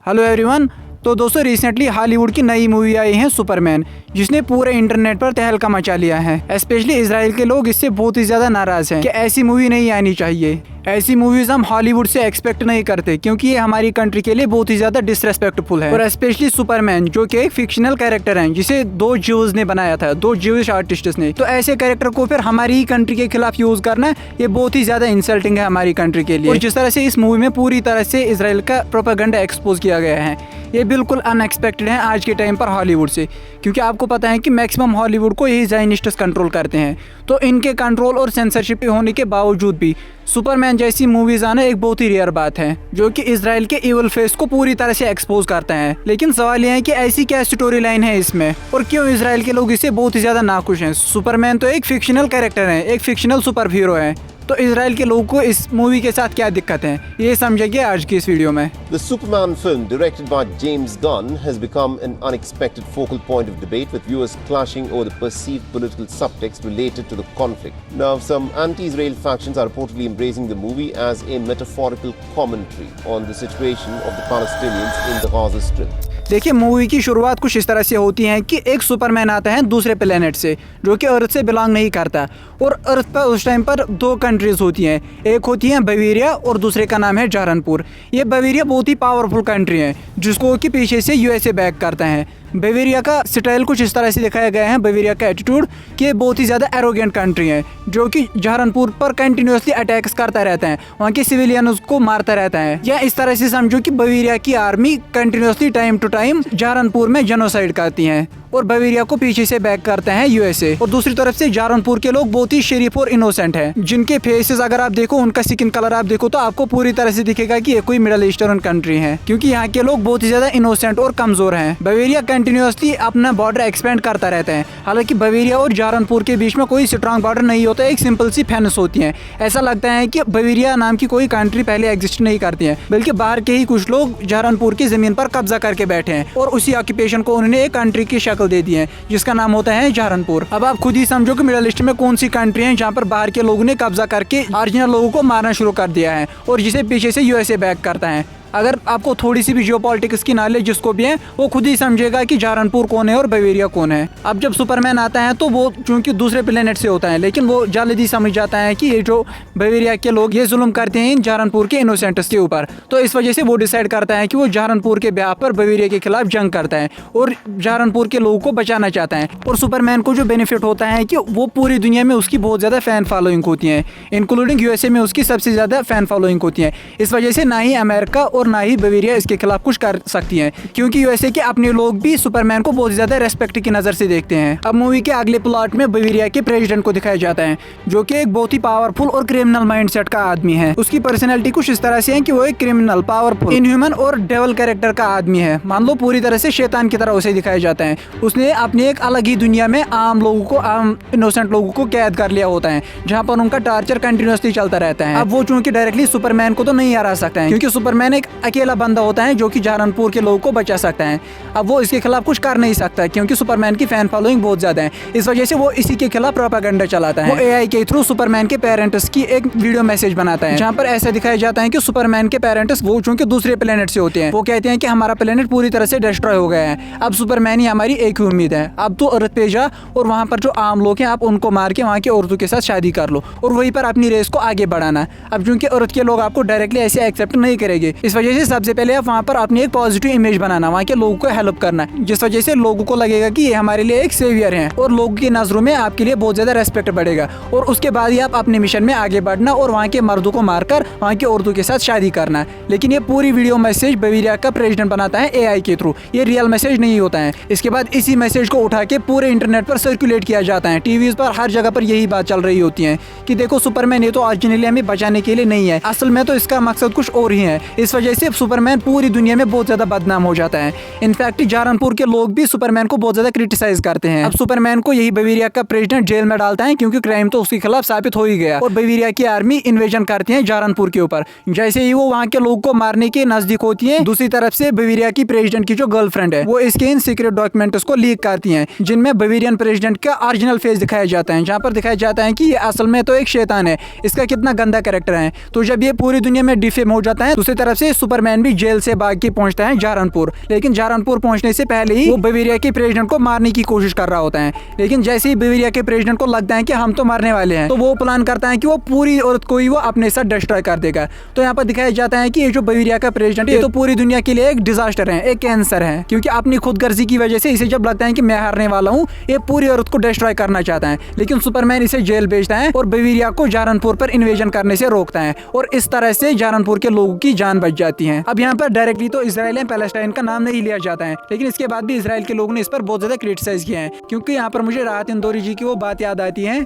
Hello everyone. तो दोस्तों recently Hollywood की नई मूवी आई है सुपरमैन, जिसने पूरे इंटरनेट पर तहलका मचा लिया है। स्पेशली इजराइल के लोग इससे बहुत ही ज्यादा नाराज हैं कि ऐसी मूवी नहीं आनी चाहिए। ऐसी मूवीज हम हॉलीवुड से एक्सपेक्ट नहीं करते क्योंकि ये हमारी कंट्री के लिए बहुत ही ज्यादा डिसरेस्पेक्टफुल है। और स्पेशली सुपरमैन जो कि एक फिक्शनल कैरेक्टर है जिसे दो ज्यूज ने बनाया था, दो ज्यूइश आर्टिस्ट्स ने। तो ऐसे कैरेक्टर को फिर हमारी ही कंट्री के खिलाफ यूज करना ये बहुत ही ज्यादा इंसल्टिंग है हमारी कंट्री के लिए। और जिस तरह से इस मूवी में पूरी तरह से इजराइल का प्रोपेगेंडा एक्सपोज किया गया है, ये बिल्कुल अनएक्सपेक्टेड है आज के टाइम पर हॉलीवुड से। क्योंकि आपको पता है कि मैक्सिमम हॉलीवुड को यही ज़ायनिस्ट्स कंट्रोल करते हैं। तो इनके कंट्रोल और सेंसरशिप होने के बावजूद भी सुपरमैन जैसी मूवीज आना एक बहुत ही रेयर बात है जो कि इजराइल के इविल फेस को पूरी तरह से एक्सपोज करता है। लेकिन सवाल यह है कि ऐसी क्या स्टोरी लाइन है इसमें और क्यों इजराइल के लोग इससे बहुत ही ज्यादा नाखुश हैं। सुपरमैन तो एक फिक्शनल कैरेक्टर है, एक फिक्शनल सुपर हीरो है। तो इजराइल के लोगों को इस मूवी के साथ क्या दिक्कत है, ये समझेंगे आज की इस वीडियो में। The Superman film, directed by James Gunn, has become an unexpected focal point of debate, with viewers clashing over the perceived political subtext related to the conflict. Now, some anti-Israel factions are reportedly embracing the movie as a metaphorical commentary on the situation of the Palestinians in the Gaza Strip. देखिए, movie की शुरुआत कुछ इस तरह से होती है कि एक सुपरमैन आता है दूसरे प्लेनेट से जो कि अर्थ से बिलोंग नहीं करता। और अर्थ पर उस टाइम पर दो कंट्रीज होती हैं, एक होती है बवेरिया और दूसरे का नाम है जहारनपुर। ये बवेरिया बहुत ही पावरफुल कंट्री है जिसको कि पीछे से यूएसए बैक करता है। बवेरिया का स्टाइल कुछ इस तरह से दिखाया गया है, बवेरिया का एटीट्यूड, कि ये बहुत ही ज़्यादा एरोगेंट कंट्री है जो कि जहारनपुर पर कंटिन्यूसली अटैक्स करता रहता है, वहाँ के सिविलियंस को मारता रहता है। या इस तरह से समझो कि बवेरिया की army continuously time to time जहारनपुर में जेनोसाइड करती है और बवेरिया को पीछे से बैक करते हैं यूएसए। और दूसरी तरफ से जहारनपुर के लोग बहुत ही शरीफ और इनोसेंट हैं, जिनके फेसेस अगर आप देखो, उनका स्किन कलर आप देखो तो आपको पूरी तरह से दिखेगा कि ये कोई मिडिल ईस्टर्न कंट्री है, क्योंकि यहाँ के लोग बहुत ही ज्यादा इनोसेंट और कमजोर हैं। बवेरिया कंटिन्यूसली अपना बॉर्डर एक्सपेंड करता रहता है। हालांकि बवेरिया और जहारनपुर के बीच में कोई स्ट्रांग बॉर्डर नहीं होता, एक सिंपल सी फेंस होती है। ऐसा लगता है कि बवेरिया नाम की कोई कंट्री पहले एग्जिस्ट नहीं करती है, बल्कि बाहर के ही कुछ लोग जहारनपुर की जमीन पर कब्जा करके बैठे हैं और उसी ऑक्यूपेशन को उन्होंने एक कंट्री की शक्ल दे दी है जिसका नाम होता है जहारनपुर। अब आप खुद ही समझो कि मिडिल ईस्ट में कौन सी कंट्री है जहाँ पर बाहर के लोगों ने कब्जा करके ओरिजिनल लोगों को मारना शुरू कर दिया है और जिसे पीछे से यूएसए बैक करता है। अगर आपको थोड़ी सी भी जियोपॉलिटिक्स की नॉलेज जिसको भी है, वो खुद ही समझेगा कि जहारनपुर कौन है और बवेरिया कौन है। अब जब सुपरमैन आता है तो वो चूंकि दूसरे प्लेनेट से होता है, लेकिन वो जल्दी समझ जाता है कि ये जो बवेरिया के लोग ये जुल्म करते हैं इन जहारनपुर के इनोसेंट्स के ऊपर। तो इस वजह से वो डिसाइड करता है कि वो जहारनपुर के ब्याह पर बवेरिया के खिलाफ जंग करता है और जहारनपुर के लोगों को बचाना चाहता है। और सुपरमैन को जो बेनिफिट होता है कि वो पूरी दुनिया में उसकी बहुत ज़्यादा फैन फॉलोइंग होती है, इंक्लूडिंग यूएसए में उसकी सबसे ज़्यादा फैन फॉलोइंग होती है। इस वजह से ना ही अमेरिका और ना ही बवेरिया इसके खिलाफ कुछ कर सकती हैं, क्योंकि यूएसए के अपने लोग भी सुपरमैन को बहुत ज्यादा रेस्पेक्ट की नजर से देखते हैं। अब मूवी के अगले प्लॉट में बवेरिया के प्रेसिडेंट को दिखाया जाता है जो कि एक बहुत ही पावरफुल और क्रिमिनल माइंडसेट का आदमी है। उसकी पर्सनैलिटी कुछ इस तरह से है कि वो एक क्रिमिनल, पावरफुल, इनह्यूमन और डेवल कैरेक्टर का आदमी है। मान लो पूरी तरह से शैतान की तरह उसे दिखाया जाता है। उसने अपनी एक अलग ही दुनिया में आम लोगों को, आम इनोसेंट लोगों को कैद कर लिया होता है जहाँ पर उनका टार्चर कंटिन्यूसली चलता रहता है। अब वो चूंकि डायरेक्टली सुपरमैन को तो नहीं हरा सकता है, क्योंकि सुपरमैन एक अकेला बंदा होता है जो कि जहारनपुर के लोगों को बचा सकता है। अब वो इसके खिलाफ कुछ कर नहीं सकता क्योंकि सुपरमैन की फैन फॉलोइंग बहुत ज्यादा है। इस वजह से वो इसी के खिलाफ प्रोपेगेंडा चलाता है। वो एआई के थ्रू सुपरमैन के पेरेंट्स की एक वीडियो मैसेज बनाता है जहाँ पर ऐसा दिखाया जाता है कि सुपरमैन के पेरेंट्स वो चूंकि दूसरे प्लेनेट से होते हैं, वो कहते हैं कि हमारा प्लेनेट पूरी तरह से डिस्ट्रॉय हो गया है, अब सुपरमैन ही हमारी एक ही उम्मीद है, अब तो अर्थ पे जा और वहाँ पर जो आम लोग हैं आप उनको मार के वहाँ के औरतों के साथ शादी कर लो और वहीं पर अपनी रेस को आगे बढ़ाना। अब चूंकि अर्थ के लोग आपको डायरेक्टली ऐसे एक्सेप्ट नहीं करेंगे, इस वजह से सबसे पहले आप वहाँ पर अपनी एक पॉजिटिव इमेज बनाना, वहाँ के लोगों को हेल्प करना, जिस वजह से लोगों को लगेगा कि ये हमारे लिए एक सेवियर हैं और लोगों की नजरों में आपके लिए बहुत ज्यादा रेस्पेक्ट बढ़ेगा। और उसके बाद ही आप अपने मिशन में आगे बढ़ना और वहाँ के मर्दों को मारकर वहाँ की औरतों के साथ शादी करना। लेकिन ये पूरी वीडियो मैसेज बवेरिया का प्रेसिडेंट बनाता है एआई के थ्रू, ये रियल मैसेज नहीं होता है। इसके बाद इसी मैसेज को उठा के पूरे इंटरनेट पर सर्कुलेट किया जाता है, टीवी पर हर जगह पर यही बात चल रही होती है कि देखो सुपरमैन ये तो ओरिजिनली हमें बचाने के लिए नहीं है, असल में तो इसका मकसद कुछ और ही है। इस वजह से सुपरमैन पूरी दुनिया में बहुत ज्यादा बदनाम हो जाता है। इनफैक्ट जहारनपुर के लोग भी सुपरमैन को बहुत ज्यादा क्रिटिसाइज करते हैं। अब सुपरमैन को यही बवेरिया का प्रेसिडेंट जेल में डालता है क्योंकि क्राइम तो उसके खिलाफ साबित हो ही गया और बवेरिया की आर्मी इन्वेजन करती है जहारनपुर के ऊपर। जैसे ही वो वहाँ के लोगों को मारने के नजदीक होती है, दूसरी तरफ से बवेरिया की प्रेसिडेंट की जो गर्लफ्रेंड है वो इसके इन सीक्रेट डॉक्यूमेंट्स को लीक करती है जिनमें बवेरियन प्रेसिडेंट का ओरिजिनल फेस दिखाया जाता है, जहाँ पर दिखाया जाता है कि ये असल में तो एक शैतान है, इसका कितना गंदा कैरेक्टर है। तो जब ये पूरी दुनिया में डिफेम हो जाता है, दूसरी तरफ से सुपरमैन भी जेल से भाग के पहुंचता है जहारनपुर, लेकिन जहारनपुर पहुंचने से पहले ही वो बवेरिया के प्रेसिडेंट को मारने की कोशिश कर रहा होता है। लेकिन जैसे ही बवेरिया के प्रेसिडेंट को लगता है कि हम तो मरने वाले हैं, तो वो प्लान करता है कि वो पूरी अर्थ को ही वो अपने साथ डिस्ट्रॉय कर देगा। तो यहाँ पर दिखाया जाता है कि ये जो बवेरिया का प्रेसिडेंट है ये तो पूरी दुनिया के लिए एक डिजास्टर है, एक कैंसर है, क्योंकि अपनी खुदगर्जी की वजह से इसे जब लगता है कि मैं हारने वाला हूँ, ये पूरी अर्थ को डिस्ट्रॉय करना चाहता है। लेकिन सुपरमैन इसे जेल भेजता है और बवेरिया को जहारनपुर पर इन्वेजन करने से रोकता है और इस तरह से जहारनपुर के लोगों की जान बच जाती है। अब यहाँ पर डायरेक्टली तो इजराइल एंड पैलेस्टाइन का नाम नहीं लिया जाता है, लेकिन इसके बाद भी इजराइल के लोगों ने इस पर बहुत ज्यादा क्रिटिसाइज किया है, क्योंकि यहाँ पर मुझे राहत इंदौरी जी की वो बात याद आती है।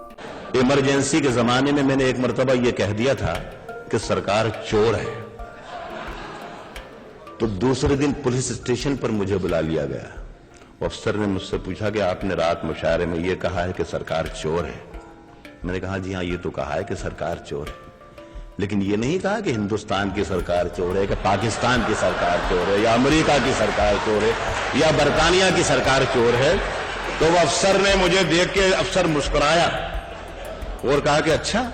इमरजेंसी के जमाने में मैंने एक मर्तबा ये कह दिया था कि सरकार चोर है, तो दूसरे दिन पुलिस स्टेशन पर मुझे बुला लिया गया। अफसर ने मुझसे पूछा कि आपने रात मुशायरे में ये कहा है कि सरकार चोर है। मैंने कहा जी हाँ, ये तो कहा है कि सरकार चोर है, लेकिन ये नहीं कहा कि हिंदुस्तान की सरकार चोर है, कि पाकिस्तान की सरकार चोर है, या अमेरिका की सरकार चोर है, या बरतानिया की सरकार चोर है। तो वो अफसर ने मुझे देख के अफसर मुस्कुराया और कहा कि अच्छा,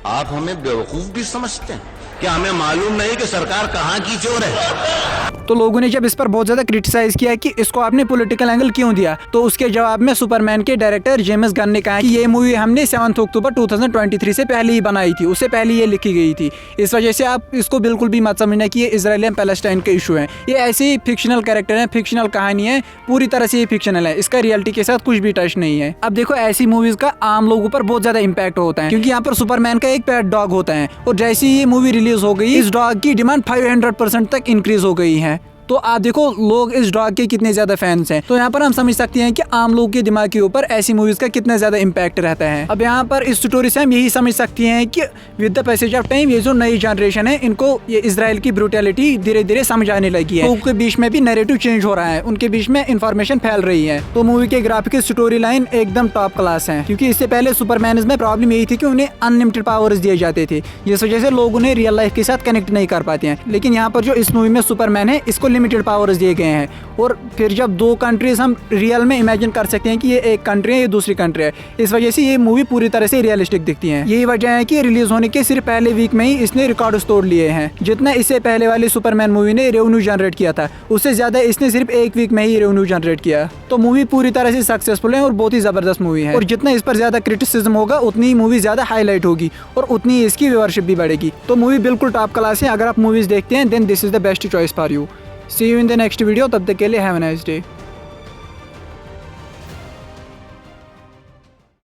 आप हमें बेवकूफ भी समझते हैं, क्या हमें मालूम नहीं कि सरकार कहाँ की चोर है। तो लोगों ने जब इस पर बहुत ज्यादा क्रिटिसाइज किया कि इसको आपने पॉलिटिकल एंगल क्यों दिया, तो उसके जवाब में सुपरमैन के डायरेक्टर जेम्स गन ने कहा कि ये मूवी हमने 7 अक्टूबर 2023 से पहले ही बनाई थी, उससे पहले ये लिखी गई थी। इस वजह से आप इसको बिल्कुल भी मत समझना कि ये इजराइल एंड पैलेस्टाइन का इशू है। ये ऐसे ही फिक्शनल कैरेक्टर है, फिक्शनल कहानी है, पूरी तरह से ये फिक्शनल है, इसका रियलिटी के साथ कुछ भी टच नहीं है। अब देखो, ऐसी मूवीज का आम लोगों पर बहुत ज्यादा इम्पैक्ट होता है, क्योंकि यहाँ पर सुपरमैन का एक पेट डॉग होता है, और जैसे ही ये मूवी रिलीज हो गई, इस डॉग की डिमांड 500% तक इंक्रीज हो गई है। तो आप देखो लोग इस डॉग के कितने ज्यादा फैंस हैं। तो यहाँ पर हम समझ सकते हैं कि आम लोगों के दिमाग के ऊपर ऐसी मूवीज का कितना ज्यादा इम्पैक्ट रहता है। अब यहाँ पर इस स्टोरी से हम यही समझ सकते हैं कि with the passage of time ये जो नई जनरेशन है, इनको ये इजराइल की ब्रूटैलिटी धीरे धीरे समझ आने लगी है। तो उनके बीच में भी नैरेटिव चेंज हो रहा है, उनके बीच में इंफॉर्मेशन फैल रही है। तो मूवी के ग्राफिक स्टोरी लाइन एकदम टॉप क्लास है, क्योंकि इससे पहले सुपरमैन में प्रॉब्लम यही थी कि उन्हें अनलिमिटेड पावर्स दिए जाते थे, जिस वजह से लोग उन्हें रियल लाइफ के साथ कनेक्ट नहीं कर पाते हैं। लेकिन यहाँ पर जो इस मूवी में सुपरमैन है, इसको लिमिटेड पावर्स दिए गए हैं, और फिर जब दो कंट्रीज हम रियल में इमेजिन कर सकते हैं कि ये एक कंट्री है, ये दूसरी कंट्री है, इस वजह से ये मूवी पूरी तरह से रियलिस्टिक दिखती है। यही वजह है कि रिलीज होने के सिर्फ पहले वीक में ही इसने रिकॉर्ड्स तोड़ लिए हैं। जितना इससे पहले वाली सुपरमैन मूवी ने रेवेन्यू जनरेट किया था, उससे ज्यादा इसने सिर्फ एक वीक में ही रेवेन्यू जनरेट किया। तो मूवी पूरी तरह से सक्सेसफुल है और बहुत ही जबरदस्त मूवी है, और जितना इस पर ज्यादा क्रिटिसिज्म होगा उतनी ही मूवी ज्यादा हाईलाइट होगी और उतनी ही इसकी व्यूअरशिप भी बढ़ेगी। तो मूवी बिल्कुल टॉप क्लास है। अगर आप मूवीज देखते हैं, then this is the best choice for you. See you in the next video. तब तक के लिए have a nice day.